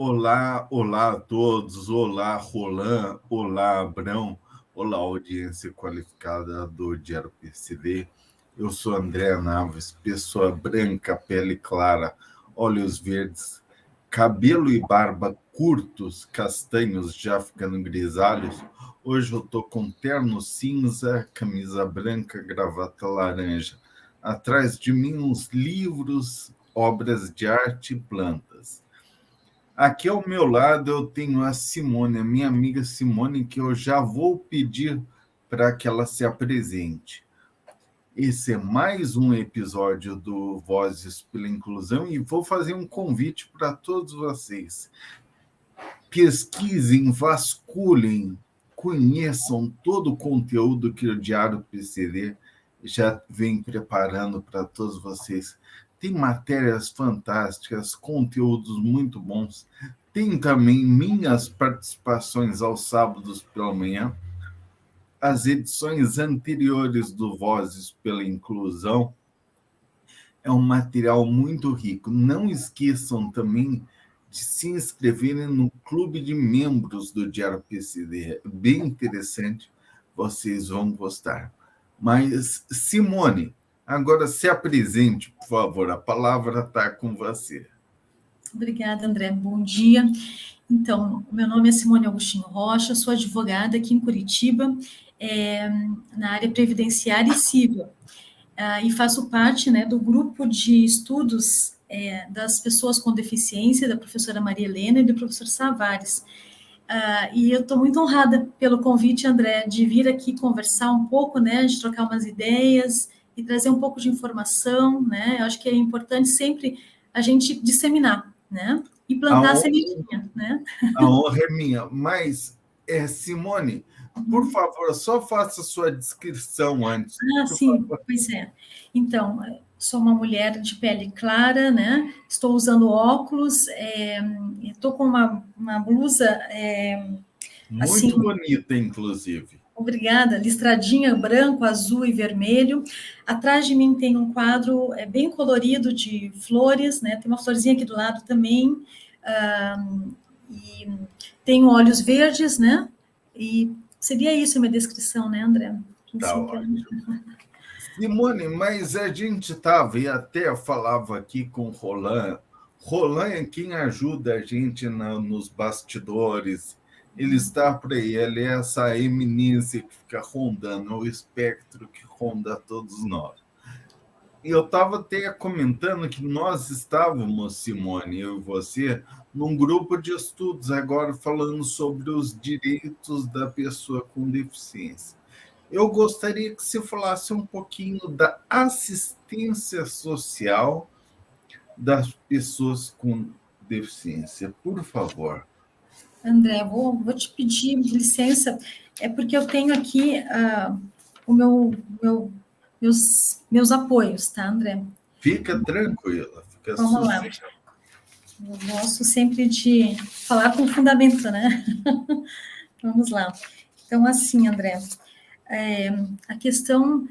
Olá, olá a todos, olá Roland, olá Abrão, olá audiência qualificada do Diário PCD. Eu sou André Naves, pessoa branca, pele clara, olhos verdes, cabelo e barba curtos, castanhos já ficando grisalhos. Hoje eu estou com terno cinza, camisa branca, gravata laranja. Atrás de mim uns livros, obras de arte e plantas. Aqui ao meu lado eu tenho a Simone, a minha amiga Simone, que eu já vou pedir para que ela se apresente. Esse é mais um episódio do Vozes pela Inclusão e vou fazer um convite para todos vocês. Pesquisem, vasculhem, conheçam todo o conteúdo que o Diário PCD já vem preparando para todos vocês. Tem matérias fantásticas, conteúdos muito bons. Tem também minhas participações aos sábados pela manhã, as edições anteriores do Vozes pela Inclusão. É um material muito rico. Não esqueçam também de se inscreverem no clube de membros do Diário PCD. É bem interessante, vocês vão gostar. Mas, Simone, agora se apresente, por favor, a palavra está com você. Obrigada, André. Bom dia. Então, meu nome é Simone Agostinho Rocha, sou advogada aqui em Curitiba, na área previdenciária e civil, e faço parte, né, do grupo de estudos das pessoas com deficiência, da professora Maria Helena e do professor Savares. E eu estou muito honrada pelo convite, André, de vir aqui conversar um pouco, né, de trocar umas ideias e trazer um pouco de informação, né? Eu acho que é importante sempre a gente disseminar, né? E plantar a sementinha, né? A honra é minha. Mas, Simone, por favor, só faça a sua descrição antes. Sim, pois é. Então, sou uma mulher de pele clara, né? Estou usando óculos, estou com uma blusa muito assim, bonita, inclusive. Obrigada, listradinha, branco, azul e vermelho. Atrás de mim tem um quadro bem colorido de flores, né? Tem uma florzinha aqui do lado também. E tenho olhos verdes, né? E seria isso a minha descrição, né, André? Tá ótimo. Simone, mas a gente estava, e até falava aqui com o Roland. Roland é quem ajuda a gente nos bastidores. Ele está por aí, ele é essa eminência que fica rondando, o espectro que ronda todos nós. E eu estava até comentando que nós estávamos, Simone, eu e você, num grupo de estudos agora falando sobre os direitos da pessoa com deficiência. Eu gostaria que você falasse um pouquinho da assistência social das pessoas com deficiência, por favor. André, vou te pedir licença, porque eu tenho aqui meus apoios, tá, André? Fica tranquila, fica Vamos lá. Eu gosto sempre de falar com fundamento, né? Vamos lá. Então, assim, André, a questão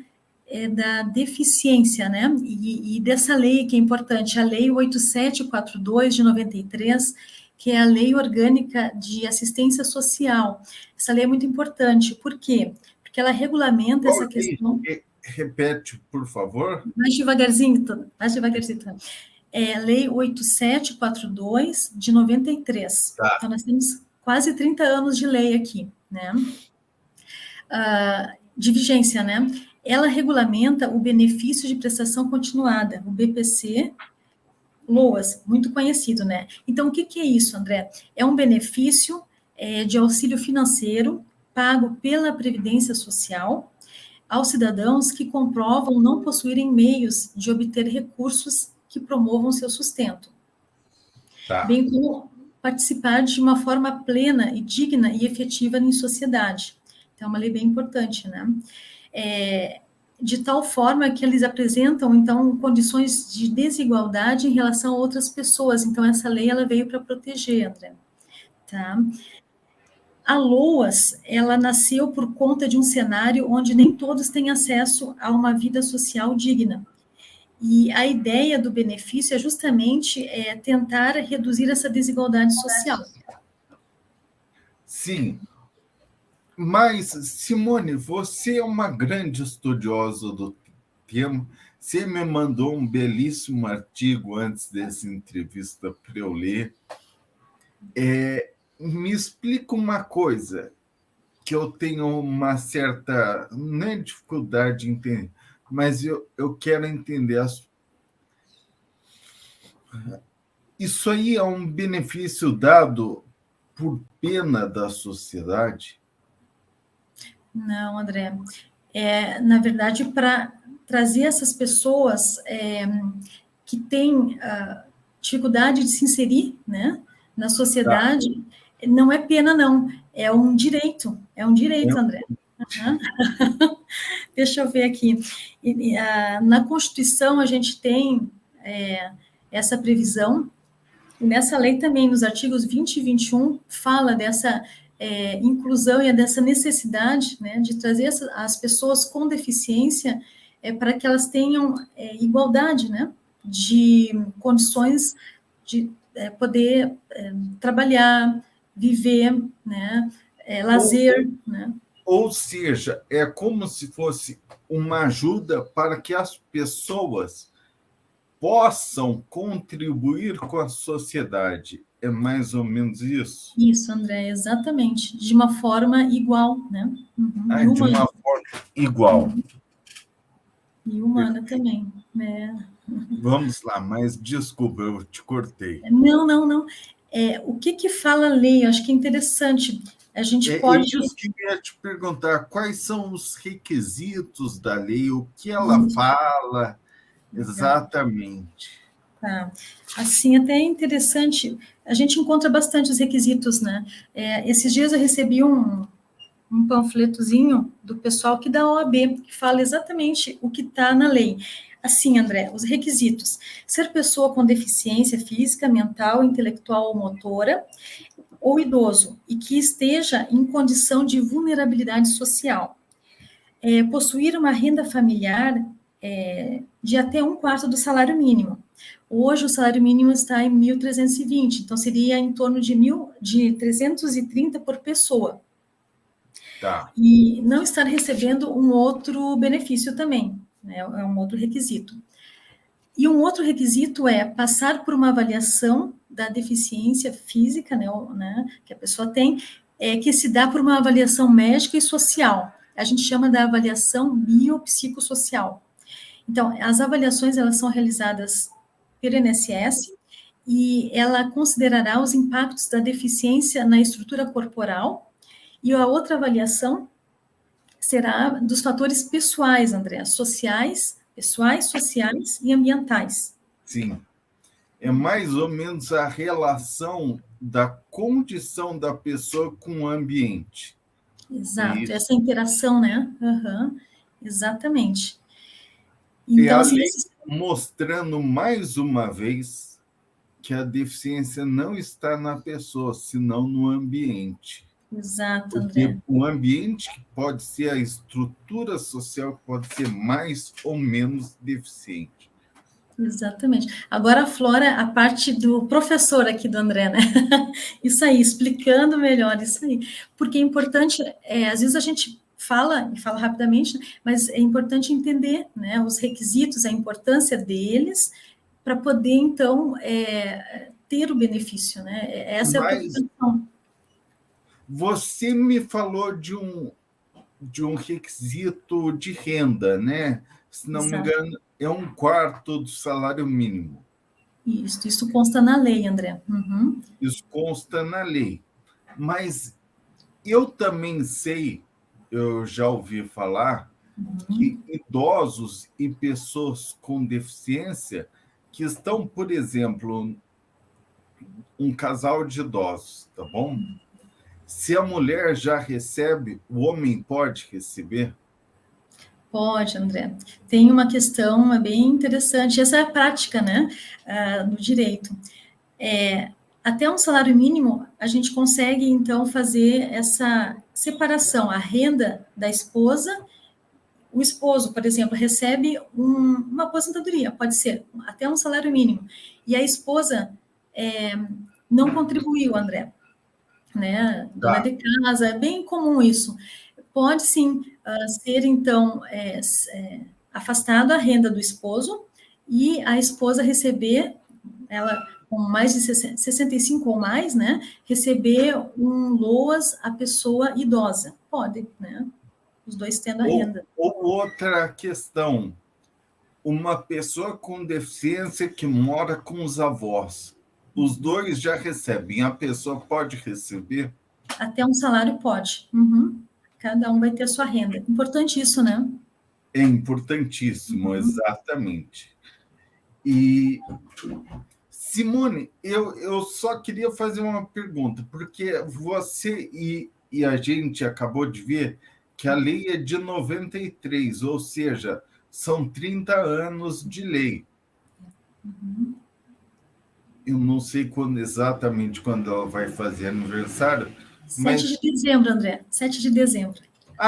da deficiência, né? E dessa lei que é importante, a Lei 8742 de 93, que é a Lei Orgânica de Assistência Social. Essa lei é muito importante. Por quê? Porque ela regulamenta essa questão. Repete, por favor. Mais devagarzinho. É a Lei 8742 de 93. Tá. Então, nós temos quase 30 anos de lei aqui, né? De vigência, né? Ela regulamenta o benefício de prestação continuada, o BPC, LOAS, muito conhecido, né? Então, o que é isso, André? É um benefício de auxílio financeiro pago pela Previdência Social aos cidadãos que comprovam não possuírem meios de obter recursos que promovam seu sustento. Tá. Bem como participar de uma forma plena e digna e efetiva em sociedade. Então, é uma lei bem importante, né? De tal forma que eles apresentam, então, condições de desigualdade em relação a outras pessoas. Então, essa lei, ela veio para proteger, André. Tá? A LOAS, ela nasceu por conta de um cenário onde nem todos têm acesso a uma vida social digna. E a ideia do benefício é justamente tentar reduzir essa desigualdade social. Sim, mas, Simone, você é uma grande estudiosa do tema. Você me mandou um belíssimo artigo antes dessa entrevista para eu ler. Me explica uma coisa que eu tenho uma certa, não é dificuldade de entender, mas eu quero entender. Isso aí é um benefício dado por pena da sociedade? Não, André. Na verdade, para trazer essas pessoas que têm dificuldade de se inserir, né, na Tá. sociedade, não é pena, não. É um direito. É um direito, André. Uhum. Deixa eu ver aqui. Na Constituição, a gente tem essa previsão, e nessa lei também, nos artigos 20 e 21, fala dessa inclusão e dessa necessidade, né, de trazer as pessoas com deficiência para que elas tenham igualdade, né, de condições de poder trabalhar, viver, né, lazer, né? Ou seja, é como se fosse uma ajuda para que as pessoas possam contribuir com a sociedade. É mais ou menos isso? Isso, André, exatamente. De uma forma igual, né? Uhum. E De humana. uma forma igual. Uhum. E humana também. Vamos lá, mas desculpa, eu te cortei. Não, não, não. O que fala a lei? Eu acho que é interessante. A gente pode. Isso que eu ia te perguntar, quais são os requisitos da lei, o que ela fala exatamente? Tá. Assim, até é interessante. A gente encontra bastante os requisitos, né? Esses dias eu recebi um panfletozinho do pessoal aqui da OAB, que fala exatamente o que está na lei. Assim, André, os requisitos: ser pessoa com deficiência física, mental, intelectual ou motora, ou idoso, e que esteja em condição de vulnerabilidade social. Possuir uma renda familiar de até 1/4 do salário mínimo. Hoje o salário mínimo está em 1.320, então seria em torno de 330 por pessoa. Tá. E não estar recebendo um outro benefício também, né? É um outro requisito. E um outro requisito é passar por uma avaliação da deficiência física, né, que a pessoa tem, que se dá por uma avaliação médica e social. A gente chama da avaliação biopsicossocial. Então, as avaliações, elas são realizadas pelo INSS e ela considerará os impactos da deficiência na estrutura corporal, e a outra avaliação será dos fatores pessoais, André, pessoais, sociais e ambientais. Sim. É mais ou menos a relação da condição da pessoa com o ambiente. Exato, Isso. essa interação, né? Uhum, exatamente. É Então, a assim, lei mostrando mais uma vez que a deficiência não está na pessoa, senão no ambiente. exato, Porque André. o ambiente pode ser a estrutura social que pode ser mais ou menos deficiente. Exatamente. Agora aflora a parte do professor aqui do André, né? Isso aí, explicando melhor isso aí. Porque é importante, às vezes a gente fala, e fala rapidamente, né, mas é importante entender, né, os requisitos, a importância deles, para poder, então, ter o benefício, né? Essa é a Mas preocupação. você me falou de um requisito de renda, né? Se não me Exato. engano, é 1/4 do salário mínimo. Isso consta na lei, André. Uhum. Isso consta na lei. Mas eu também sei, eu já ouvi falar, que idosos e pessoas com deficiência que estão, por exemplo, um casal de idosos, tá bom? Se a mulher já recebe, o homem pode receber? Pode, André. Tem uma questão bem interessante, essa é a prática, né, no direito. Até um salário mínimo, a gente consegue, então, fazer essa separação, a renda da esposa o esposo, por exemplo, recebe uma aposentadoria, pode ser até um salário mínimo, e a esposa não contribuiu, André, né? Dona de casa, é bem comum isso. Pode sim ser, então, afastado a renda do esposo e a esposa receber, ela com mais de 65 ou mais, né? Receber um LOAS à pessoa idosa. Pode, né? Os dois tendo a renda. Ou outra questão, uma pessoa com deficiência que mora com os avós, os dois já recebem, a pessoa pode receber? Até um salário pode. Uhum. Cada um vai ter a sua renda. Importante isso, né? É importantíssimo, exatamente. E, Simone, eu só queria fazer uma pergunta, porque você e a gente acabou de ver que a lei é de 93, ou seja, são 30 anos de lei. Eu não sei exatamente quando ela vai fazer aniversário, 7 de dezembro, André. 7 de dezembro.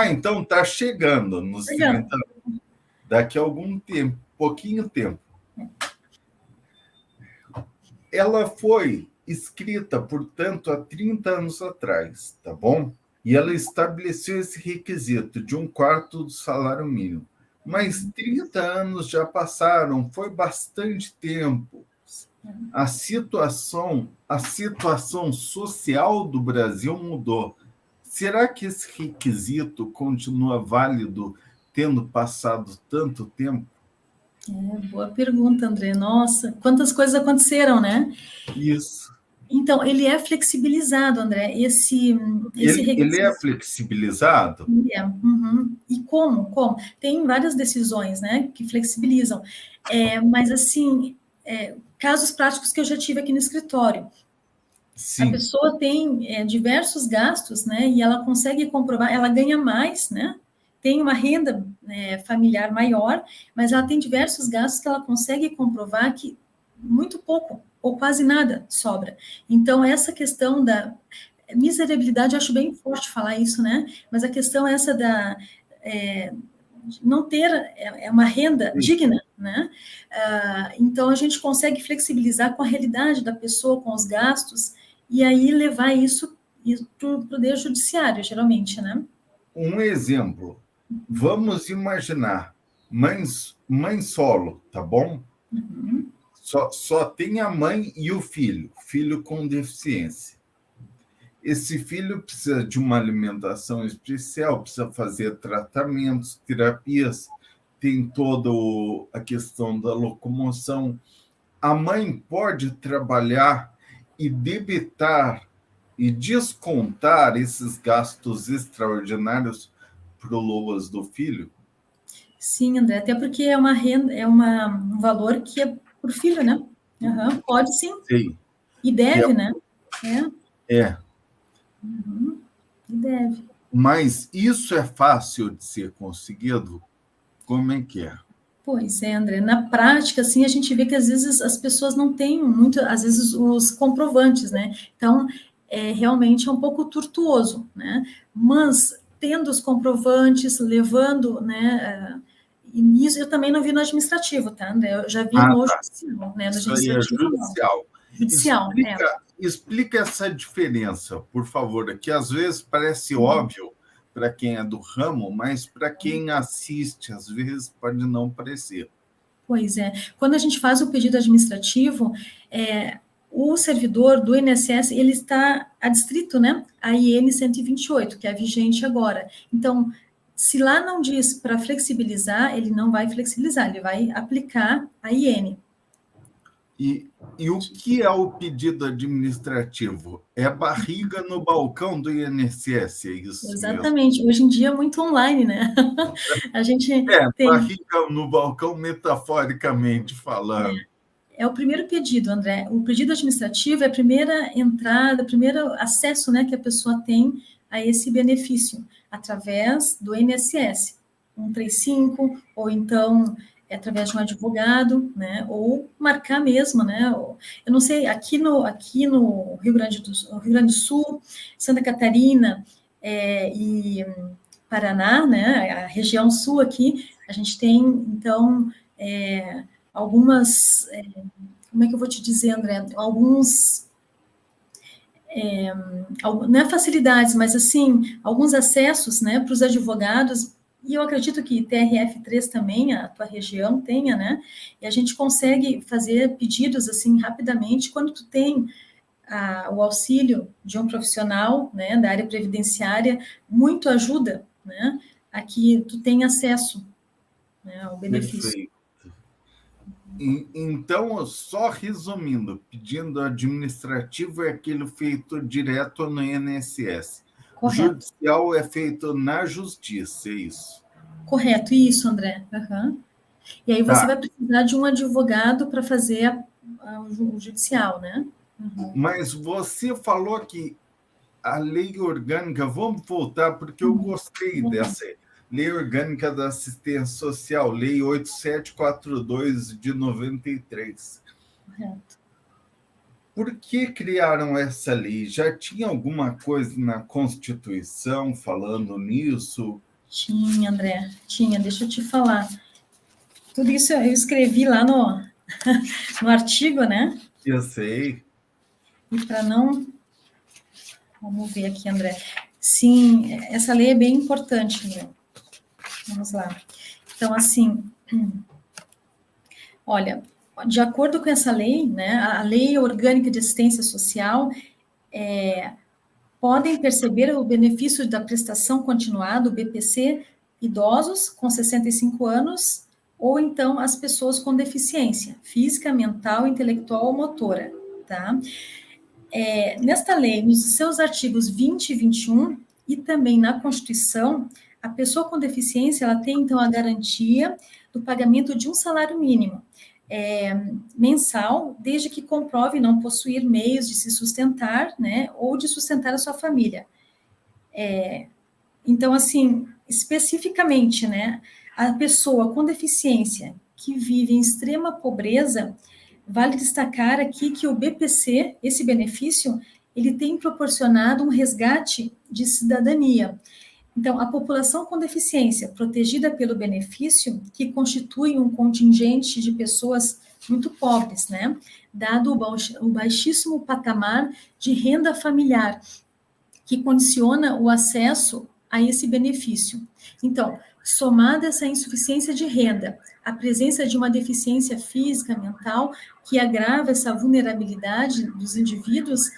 Então está chegando nos 30 anos. Daqui a algum tempo, pouquinho tempo. Ela foi escrita, portanto, há 30 anos atrás, tá bom? E ela estabeleceu esse requisito de 1/4 do salário mínimo. Mas 30 anos já passaram, foi bastante tempo. A situação social do Brasil mudou. Será que esse requisito continua válido, tendo passado tanto tempo? Boa pergunta, André. Nossa, quantas coisas aconteceram, né? Isso. Então, ele é flexibilizado, André. Esse ele é flexibilizado? Uhum. E como? Tem várias decisões, né, que flexibilizam. Mas, assim, casos práticos que eu já tive aqui no escritório. Sim. A pessoa tem diversos gastos, né, e ela consegue comprovar, ela ganha mais, né, tem uma renda familiar maior, mas ela tem diversos gastos que ela consegue comprovar que muito pouco ou quase nada sobra. Então, essa questão da miserabilidade, eu acho bem forte falar isso, né? Mas a questão é essa da não ter uma renda digna, né? Então, a gente consegue flexibilizar com a realidade da pessoa, com os gastos, e aí levar isso para o Poder Judiciário, geralmente, né? Um exemplo. Vamos imaginar mãe solo, tá bom? Uhum. Só tem a mãe e o filho com deficiência. Esse filho precisa de uma alimentação especial, precisa fazer tratamentos, terapias, tem toda a questão da locomoção. A mãe pode trabalhar e debitar e descontar esses gastos extraordinários para o LOAS do filho? Sim, André, até porque é uma renda, um valor que é por filho, né? Uhum, pode sim. Sim. E deve, né? Uhum, e deve. Mas isso é fácil de ser conseguido? Como é que é? Pois é, André. Na prática, assim, a gente vê que às vezes as pessoas não têm muito, às vezes, os comprovantes, né? Então, realmente é um pouco tortuoso, né? Mas, tendo os comprovantes, levando, né? E isso eu também não vi no administrativo, tá, André? Eu já vi no judicial, né? No isso aí é judicial. Judicial, explica essa diferença, por favor, que às vezes parece óbvio para quem é do ramo, mas para quem assiste, às vezes pode não parecer. Pois é. Quando a gente faz o pedido administrativo, o servidor do INSS, ele está adstrito, né, à IN 128, que é a vigente agora. Então, se lá não diz para flexibilizar, ele não vai flexibilizar, ele vai aplicar a IN. E o que é o pedido administrativo? É barriga no balcão do INSS, é isso? Exatamente. Mesmo? Hoje em dia é muito online, né? A gente tem... barriga no balcão, metaforicamente falando. É o primeiro pedido, André. O pedido administrativo é a primeira entrada, o primeiro acesso, né, que a pessoa tem a esse benefício, através do INSS 135, ou então através de um advogado, né, ou marcar mesmo, né, eu não sei, aqui no Rio Grande do Sul, Santa Catarina e Paraná, né, a região sul aqui, a gente tem, então, algumas, como é que eu vou te dizer, André? Alguns, não é facilidades, mas, assim, alguns acessos, né, para os advogados, e eu acredito que TRF3 também, a tua região tenha, né, e a gente consegue fazer pedidos, assim, rapidamente, quando tu tem o auxílio de um profissional, né, da área previdenciária, muito ajuda, né, a que tu tenha acesso, né, ao benefício. Perfeito. Então, só resumindo, pedido administrativo é aquele feito direto no INSS. Correto. Judicial é feito na justiça, é isso? Correto, isso, André. Uhum. E aí você Tá. vai precisar de um advogado para fazer o judicial, né? Uhum. Mas você falou que a lei orgânica, vamos voltar, porque eu gostei dessa lei orgânica da assistência social, lei 8742 de 93. Correto. Por que criaram essa lei? Já tinha alguma coisa na Constituição falando nisso? Tinha, André, tinha, deixa eu te falar. Tudo isso eu escrevi lá no artigo, né? Eu sei. E para não. Vamos ver aqui, André. Sim, essa lei é bem importante, André. Vamos lá. Então, assim, olha, de acordo com essa lei, né, a Lei Orgânica de Assistência Social, podem perceber o benefício da prestação continuada, o BPC, idosos com 65 anos, ou então as pessoas com deficiência física, mental, intelectual ou motora, tá? Nesta lei, nos seus artigos 20 e 21, e também na Constituição, a pessoa com deficiência, ela tem, então, a garantia do pagamento de um salário mínimo mensal, desde que comprove não possuir meios de se sustentar, né, ou de sustentar a sua família. Então, assim, especificamente, né, a pessoa com deficiência que vive em extrema pobreza, vale destacar aqui que o BPC, esse benefício, ele tem proporcionado um resgate de cidadania. Então, a população com deficiência, protegida pelo benefício, que constitui um contingente de pessoas muito pobres, né? Dado o baixíssimo patamar de renda familiar, que condiciona o acesso a esse benefício. Então, somada essa insuficiência de renda, a presença de uma deficiência física, mental, que agrava essa vulnerabilidade dos indivíduos,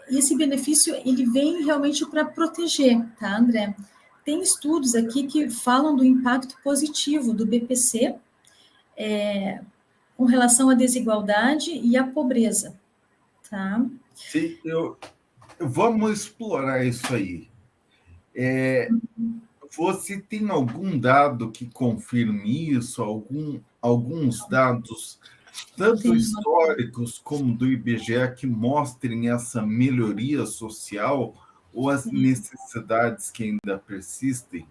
esse benefício, ele vem realmente para proteger, tá, André? Tem estudos aqui que falam do impacto positivo do BPC com relação à desigualdade e à pobreza, tá? Sim, vamos explorar isso aí. Você tem algum dado que confirme isso? Alguns dados, tanto históricos como do IBGE, que mostrem essa melhoria social ou as necessidades que ainda persistem?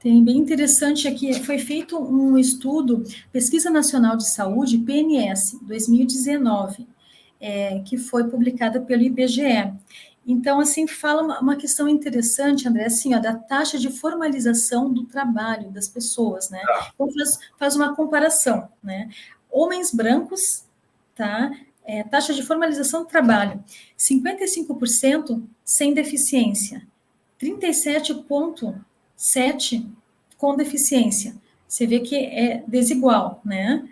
Tem bem interessante aqui, foi feito um estudo, Pesquisa Nacional de Saúde, PNS, 2019, que foi publicada pelo IBGE. Então, assim, fala uma questão interessante, André, assim, ó, da taxa de formalização do trabalho das pessoas, né? Então, faz uma comparação, né? Homens brancos, tá? Taxa de formalização do trabalho, 55% sem deficiência, 37,7% com deficiência. Você vê que é desigual, né?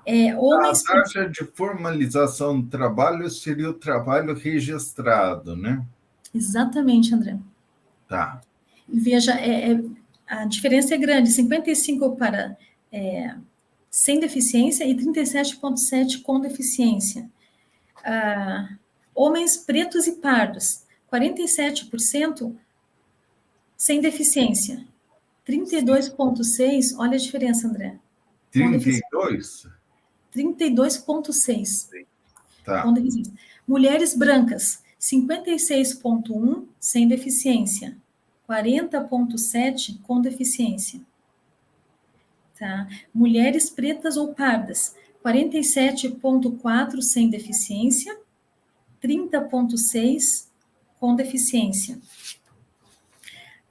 A Homens. taxa de formalização do trabalho seria o trabalho registrado, né? Exatamente, André. Tá. Veja, a diferença é grande, 55 para sem deficiência e 37,7 com deficiência. Homens pretos e pardos, 47% sem deficiência. 32,6, olha a diferença, André. 32? 32,6. Tá. Com deficiência. Mulheres brancas, 56,1 sem deficiência. 40,7 com deficiência. Tá? Mulheres pretas ou pardas, 47,4 sem deficiência, 30,6 com deficiência.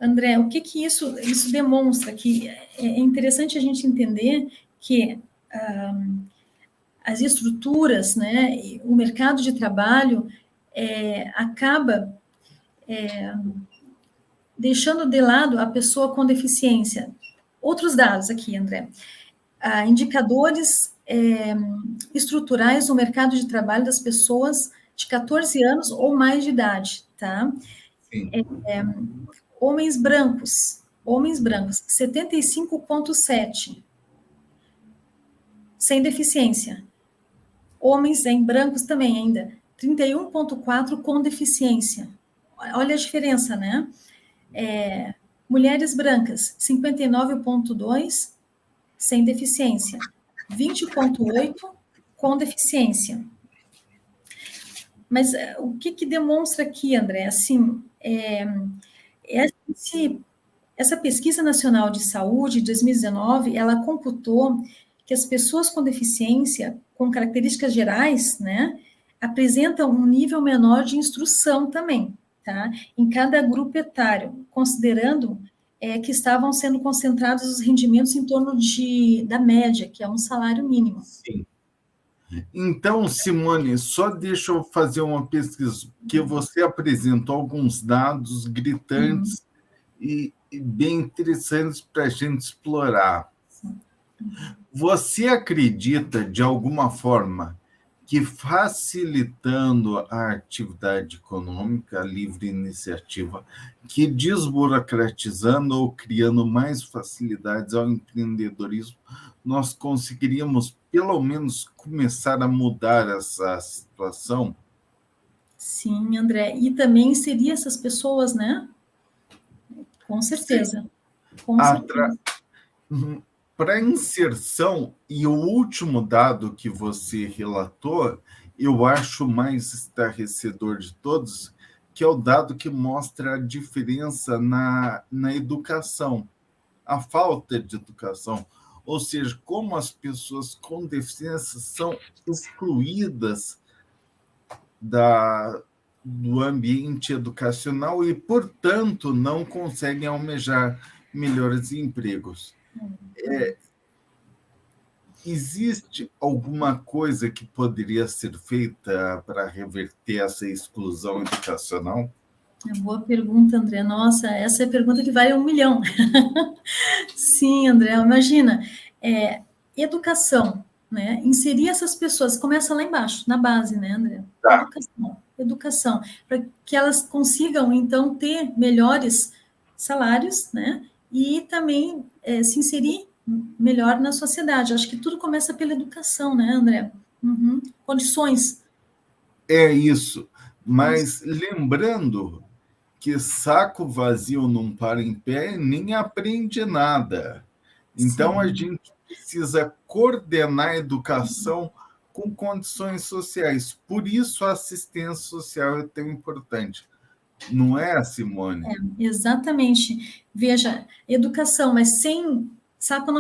André, o que que isso demonstra? Que é interessante a gente entender que as estruturas, né, o mercado de trabalho acaba deixando de lado a pessoa com deficiência. Outros dados aqui, André. Indicadores estruturais no mercado de trabalho das pessoas de 14 anos ou mais de idade, tá? Sim. Homens brancos, 75,7, sem deficiência. Homens brancos também ainda, 31,4 com deficiência. Olha a diferença, né? Mulheres brancas, 59,2 sem deficiência, 20,8 com deficiência. Mas o que demonstra aqui, André? Assim, essa pesquisa nacional de saúde de 2019, ela computou que as pessoas com deficiência, com características gerais, né, apresentam um nível menor de instrução também, tá? Em cada grupo etário, considerando que estavam sendo concentrados os rendimentos em torno da média, que é um salário mínimo. Sim. Então, Simone, só deixa eu fazer uma pesquisa, que você apresentou alguns dados gritantes e bem interessantes para a gente explorar. Você acredita, de alguma forma, que facilitando a atividade econômica, a livre iniciativa, que desburocratizando ou criando mais facilidades ao empreendedorismo, nós conseguiríamos, pelo menos, começar a mudar essa situação? Sim, André. E também inserir essas pessoas, né? Com certeza. Com certeza. Para inserção, e o último dado que você relatou, eu acho mais estarrecedor de todos, que é o dado que mostra a diferença na educação, a falta de educação, ou seja, como as pessoas com deficiência são excluídas do ambiente educacional e, portanto, não conseguem almejar melhores empregos. Existe alguma coisa que poderia ser feita para reverter essa exclusão educacional? Boa pergunta, André. Nossa, essa é a pergunta que vale 1 milhão. Sim, André, imagina. Educação, né? Inserir essas pessoas, começa lá embaixo, na base, né, André? Tá. Educação, para que elas consigam, então, ter melhores salários, né? E também se inserir melhor na sociedade. Acho que tudo começa pela educação, né, André? Condições. É isso. Mas lembrando que saco vazio não para em pé e nem aprende nada. Então, a gente precisa coordenar a educação com condições sociais. Por isso, a assistência social é tão importante. Não é, Simone? Exatamente. Veja, educação, mas sem saco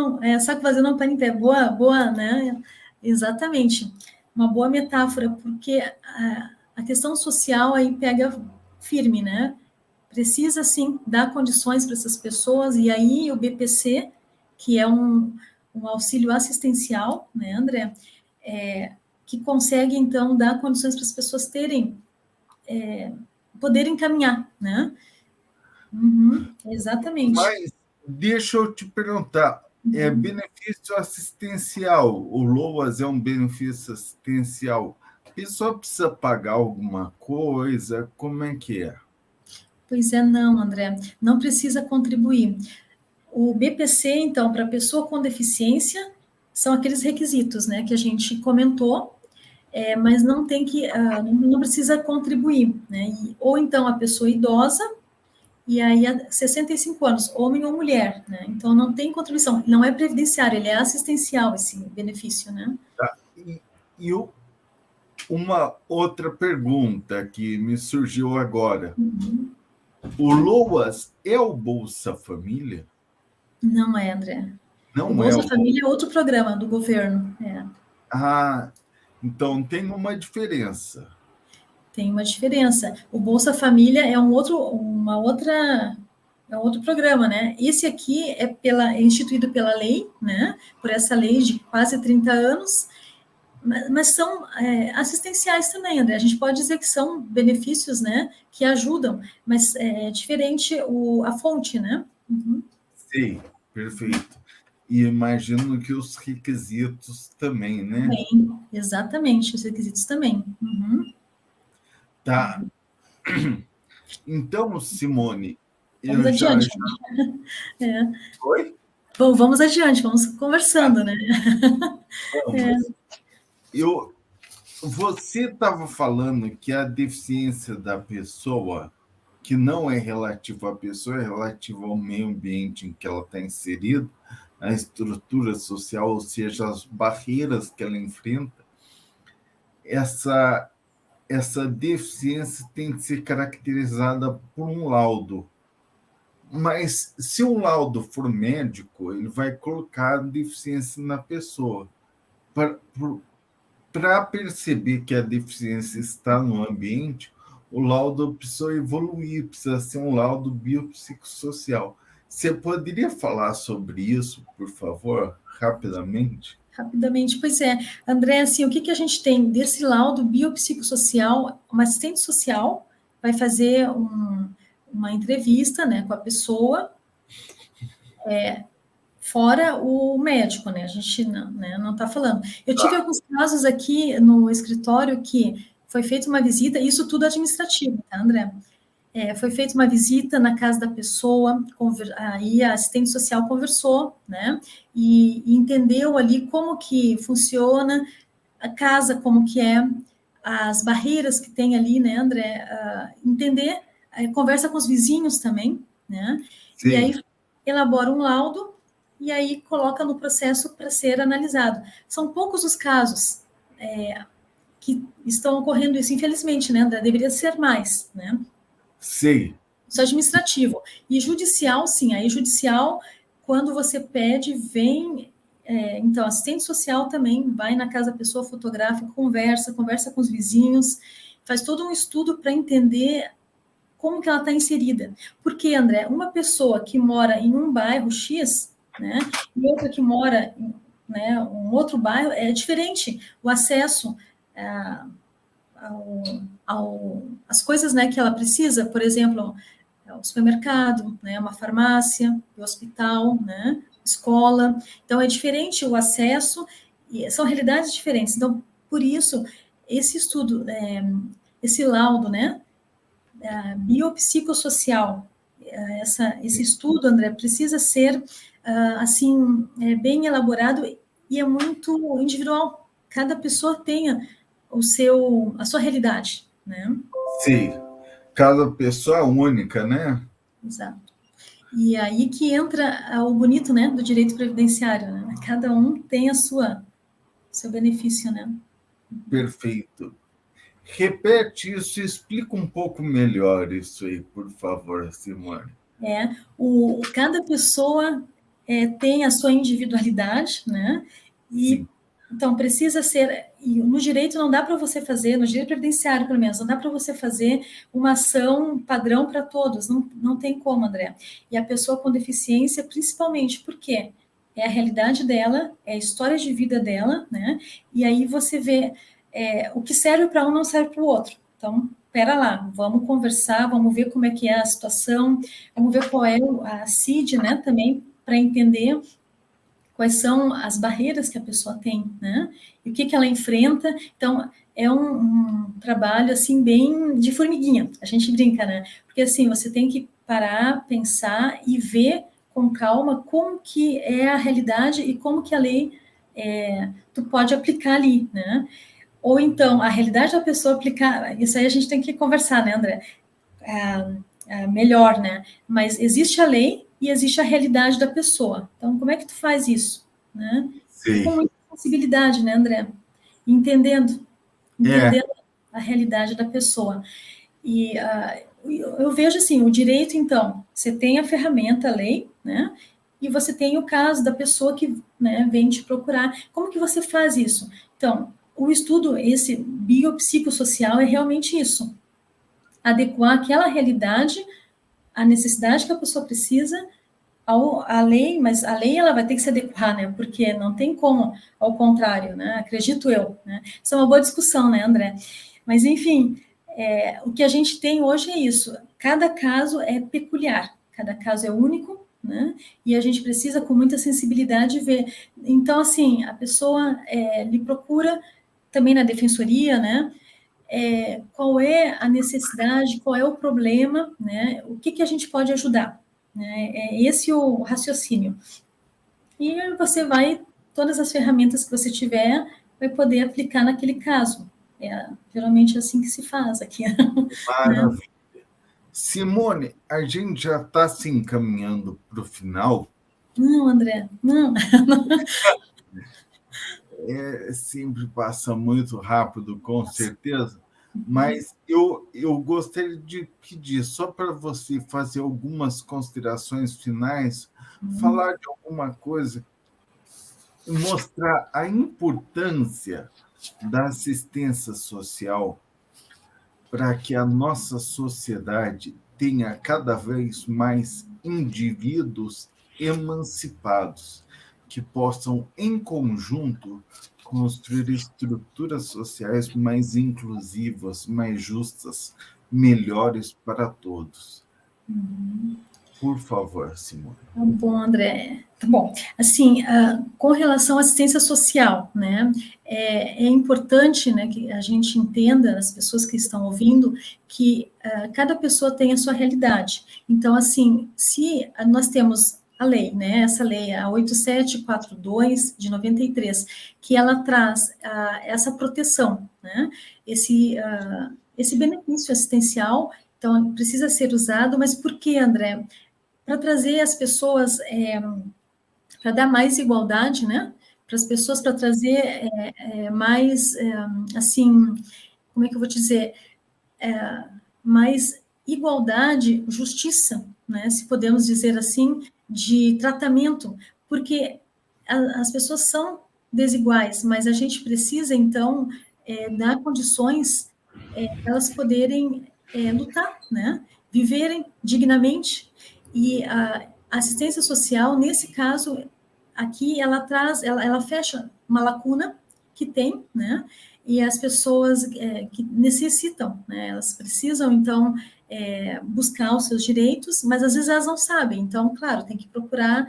vazio não para em pé. Boa, né? Exatamente. Uma boa metáfora, porque a questão social aí pega firme, né? Precisa, sim, dar condições para essas pessoas, e aí o BPC, que é um auxílio assistencial, né, André, que consegue, então, dar condições para as pessoas poderem caminhar, né? Exatamente. Mas deixa eu te perguntar, benefício assistencial, o LOAS é um benefício assistencial, a pessoa precisa pagar alguma coisa? Como é que é? Pois é, não, André, não precisa contribuir. O BPC, então, para pessoa com deficiência, são aqueles requisitos, né, que a gente comentou, mas não tem que, não precisa contribuir, né, ou então a pessoa idosa, e aí 65 anos, homem ou mulher, né, então não tem contribuição, não é previdenciário, ele é assistencial esse benefício, né. Tá. E uma outra pergunta que me surgiu agora. O LOAS é o Bolsa Família? Não é, André. O Não é Bolsa o... Família é outro programa do governo. Então tem uma diferença. Tem uma diferença. O Bolsa Família é uma outra é outro programa, né? Esse aqui é instituído pela lei, né? Por essa lei de quase 30 anos, mas são assistenciais também, André. A gente pode dizer que são benefícios, né, que ajudam, mas é diferente a fonte, né? Uhum. Sim, perfeito. E imagino que os requisitos também, né? Também, exatamente, os requisitos também. Uhum. Tá. Então, Simone, Vamos eu já. adiante. É. Oi? Bom, vamos adiante, vamos conversando, né? Vamos. Você estava falando que a deficiência da pessoa, que não é relativa à pessoa, é relativa ao meio ambiente em que ela está inserida, à estrutura social, ou seja, as barreiras que ela enfrenta, essa, essa deficiência tem que ser caracterizada por um laudo. Mas se o laudo for médico, ele vai colocar a deficiência na pessoa. Para perceber que a deficiência está no ambiente, o laudo precisa evoluir, precisa ser um laudo biopsicossocial. Você poderia falar sobre isso, por favor, rapidamente? Rapidamente, pois é. André, assim, o que a gente tem desse laudo biopsicossocial? Uma assistente social vai fazer uma entrevista, né, com a pessoa, fora o médico, né? A gente não está falando. Eu tive alguns casos aqui no escritório que foi feita uma visita, isso tudo administrativo, tá, André? Foi feita uma visita na casa da pessoa, aí a assistente social conversou, né? E entendeu ali como que funciona a casa, como que é, as barreiras que tem ali, né, André? Entender, conversa com os vizinhos também, né? E Sim, aí elabora um laudo e aí coloca no processo para ser analisado. São poucos os casos que estão ocorrendo isso, infelizmente, né, André? Deveria ser mais, né? sim, Isso é administrativo. E judicial, sim, aí judicial, quando você pede, vem. Então, assistente social também vai na casa da pessoa, fotografa, conversa com os vizinhos, faz todo um estudo para entender como que ela está inserida. Porque, André, uma pessoa que mora em um bairro X, né, e outra que mora em, né, um outro bairro, é diferente. O acesso às coisas, né, que ela precisa, por exemplo, o supermercado, né, uma farmácia, o hospital, né, escola. Então, é diferente o acesso, e são realidades diferentes. Então, por isso, esse estudo, esse laudo, né, biopsicossocial, esse estudo, André, precisa ser, assim, bem elaborado e é muito individual. Cada pessoa tenha a sua realidade, né? sim. Cada pessoa é única, né? Exato. E aí que entra o bonito, né, do direito previdenciário, né? Cada um tem seu benefício, né? Perfeito. Repete isso e explica um pouco melhor isso aí, por favor, Simone. Cada pessoa tem a sua individualidade, né? E Sim, então precisa ser. E no direito não dá para você fazer, no direito previdenciário, pelo menos, não dá para você fazer uma ação padrão para todos, não tem como, André. E a pessoa com deficiência, principalmente, por quê? É a realidade dela, é a história de vida dela, né? E aí você vê o que serve para um não serve para o outro. Então, pera lá, vamos conversar, vamos ver como é que é a situação, vamos ver qual é a CID, né, também, para entender quais são as barreiras que a pessoa tem, né, e o que ela enfrenta. Então, é um trabalho, assim, bem de formiguinha, a gente brinca, né, porque, assim, você tem que parar, pensar e ver com calma como que é a realidade e como que a lei tu pode aplicar ali, né, ou então a realidade da pessoa aplicar, isso aí a gente tem que conversar, né, André? Melhor, né? Mas existe a lei e existe a realidade da pessoa. Então, como é que tu faz isso, né? E com sim. muita sensibilidade, né, André? Entendendo, É, entendendo a realidade da pessoa. E eu vejo assim, o direito, então, você tem a ferramenta, a lei, né? E você tem o caso da pessoa que, né, vem te procurar. Como que você faz isso? Então, o estudo, esse biopsicossocial, é realmente isso. Adequar aquela realidade a necessidade que a pessoa precisa, a lei, mas a lei ela vai ter que se adequar, né? Porque não tem como, ao contrário, né? Acredito eu, né? Isso é uma boa discussão, né, André? Mas, enfim, o que a gente tem hoje é isso. Cada caso é peculiar, cada caso é único, né? E a gente precisa, com muita sensibilidade, ver. Então, assim, a pessoa lhe procura também na defensoria, né? Qual é a necessidade, qual é o problema, né? O que a gente pode ajudar, né? É esse o raciocínio. E você vai, todas as ferramentas que você tiver, vai poder aplicar naquele caso. Geralmente é assim que se faz aqui. Né? Maravilha. Simone, a gente já está se encaminhando para o final. Não, André, não. Sempre passa muito rápido, com certeza, mas eu gostaria de pedir, só para você fazer algumas considerações finais, falar de alguma coisa e mostrar a importância da assistência social para que a nossa sociedade tenha cada vez mais indivíduos emancipados que possam, em conjunto, construir estruturas sociais mais inclusivas, mais justas, melhores para todos. Por favor, Simone. Tá bom, André. Tá bom. Assim, com relação à assistência social, né, é importante, né, que a gente entenda, as pessoas que estão ouvindo, que cada pessoa tem a sua realidade. Então, assim, se nós temos a lei, né, essa lei, a 8742 de 93, que ela traz essa proteção, né, esse benefício assistencial, então precisa ser usado, mas por que, André? Para trazer as pessoas, para dar mais igualdade, né? Para as pessoas, para trazer mais, assim, como é que eu vou dizer? Mais igualdade, justiça, né? Se podemos dizer assim, de tratamento, porque as pessoas são desiguais, mas a gente precisa, então, dar condições para elas poderem lutar, né? Viverem dignamente. E a assistência social, nesse caso, aqui, ela traz, ela fecha uma lacuna que tem, né? E as pessoas que necessitam, né? Elas precisam, então, buscar os seus direitos, mas às vezes elas não sabem. Então, claro, tem que procurar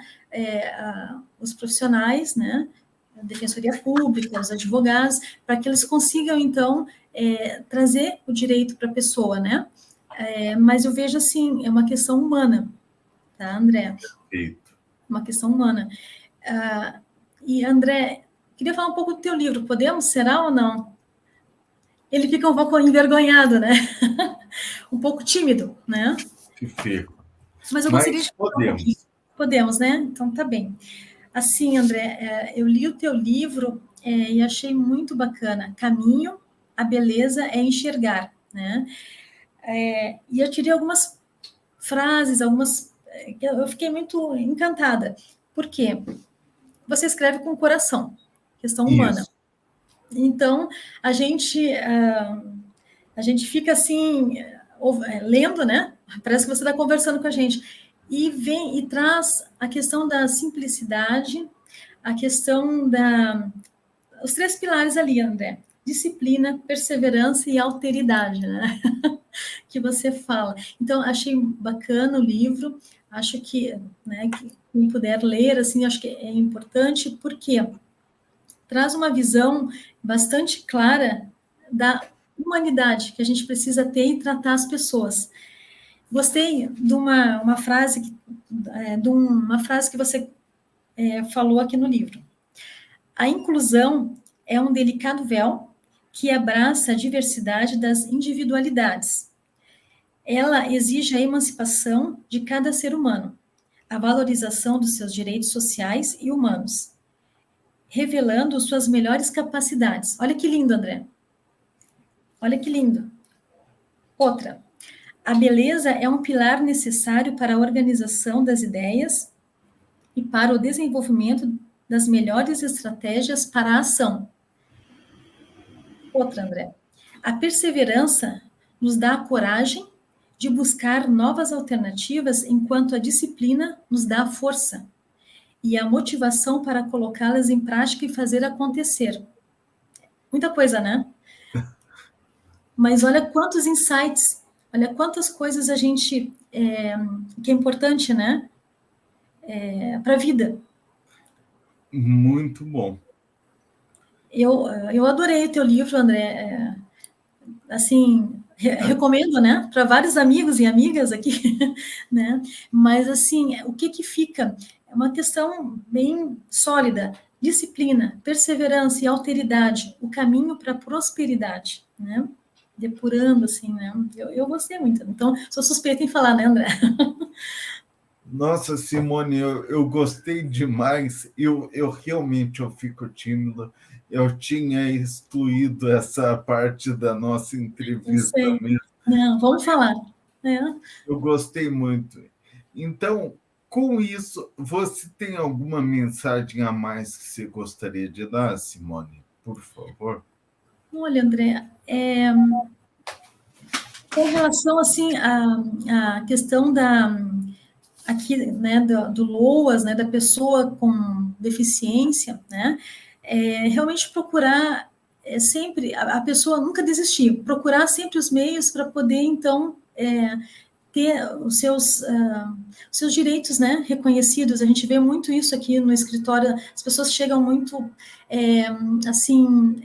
os profissionais, né? A Defensoria Pública, os advogados, para que eles consigam, então, trazer o direito para a pessoa, né? Mas eu vejo assim, é uma questão humana, tá, André? Perfeito. Uma questão humana. E, André, queria falar um pouco do teu livro, podemos? Será ou não? Ele fica um pouco envergonhado, né? Um pouco tímido, né? Que fico. Mas eu gostaria de falar um pouquinho. Podemos. Podemos, né? Então, tá bem. Assim, André, eu li o teu livro e achei muito bacana. Caminho, a beleza é enxergar, né? E eu tirei algumas frases, eu fiquei muito encantada. Por quê? Você escreve com o coração, questão humana. Isso. Então, a gente fica assim, lendo, né? Parece que você está conversando com a gente. E vem e traz a questão da simplicidade, a questão os 3 pilares ali, André. Disciplina, perseverança e alteridade, né? Que você fala. Então, achei bacana o livro, acho que, né, que quem puder ler, assim, acho que é importante, porque traz uma visão bastante clara da humanidade que a gente precisa ter e tratar as pessoas. Gostei de uma frase que você falou aqui no livro. A inclusão é um delicado véu que abraça a diversidade das individualidades. Ela exige a emancipação de cada ser humano, a valorização dos seus direitos sociais e humanos, revelando suas melhores capacidades. Olha que lindo, André. Olha que lindo. Outra. A beleza é um pilar necessário para a organização das ideias e para o desenvolvimento das melhores estratégias para a ação. Outra, André. A perseverança nos dá a coragem de buscar novas alternativas enquanto a disciplina nos dá a força e a motivação para colocá-las em prática e fazer acontecer. Muita coisa, né? Mas olha quantos insights, olha quantas coisas a gente, que é importante, né? Para a vida. Muito bom. Eu adorei o teu livro, André. Assim, recomendo, né? Para vários amigos e amigas aqui, né? Mas, assim, o que fica? É uma questão bem sólida. Disciplina, perseverança e alteridade. O caminho para a prosperidade, né? Depurando, assim, né? Eu gostei muito. Então, sou suspeita em falar, né, André? Nossa, Simone, eu gostei demais. Eu realmente eu fico tímido. Eu tinha excluído essa parte da nossa Não entrevista sei. mesmo. Não, vamos falar. É. Eu gostei muito. Então, com isso, você tem alguma mensagem a mais que você gostaria de dar, Simone? Por favor. Olha, André, com relação assim à questão da aqui, né, do LOAS, né, da pessoa com deficiência, né, realmente procurar sempre a pessoa nunca desistir, procurar sempre os meios para poder então ter os seus direitos, né, reconhecidos. A gente vê muito isso aqui no escritório. As pessoas chegam muito assim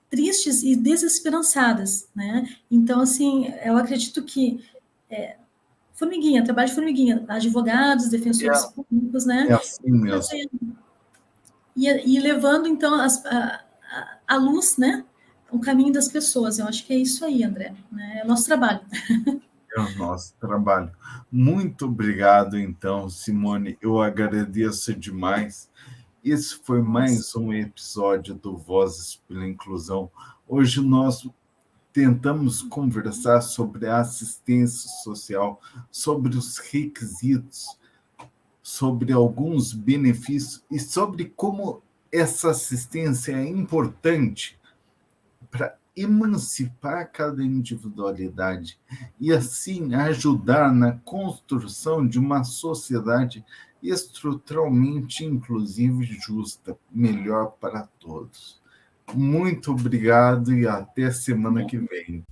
tristes e desesperançadas, né? Então, assim, eu acredito que formiguinha, trabalho de formiguinha, advogados, defensores públicos, né? É assim mesmo. E levando, então, a luz, né? O caminho das pessoas. Eu acho que é isso aí, André. Né? É o nosso trabalho. É o nosso trabalho. Muito obrigado, então, Simone. Eu agradeço demais. Esse foi mais um episódio do Vozes pela Inclusão. Hoje nós tentamos conversar sobre a assistência social, sobre os requisitos, sobre alguns benefícios e sobre como essa assistência é importante para emancipar cada individualidade e, assim, ajudar na construção de uma sociedade estruturalmente inclusiva e justa, melhor para todos. Muito obrigado e até semana que vem.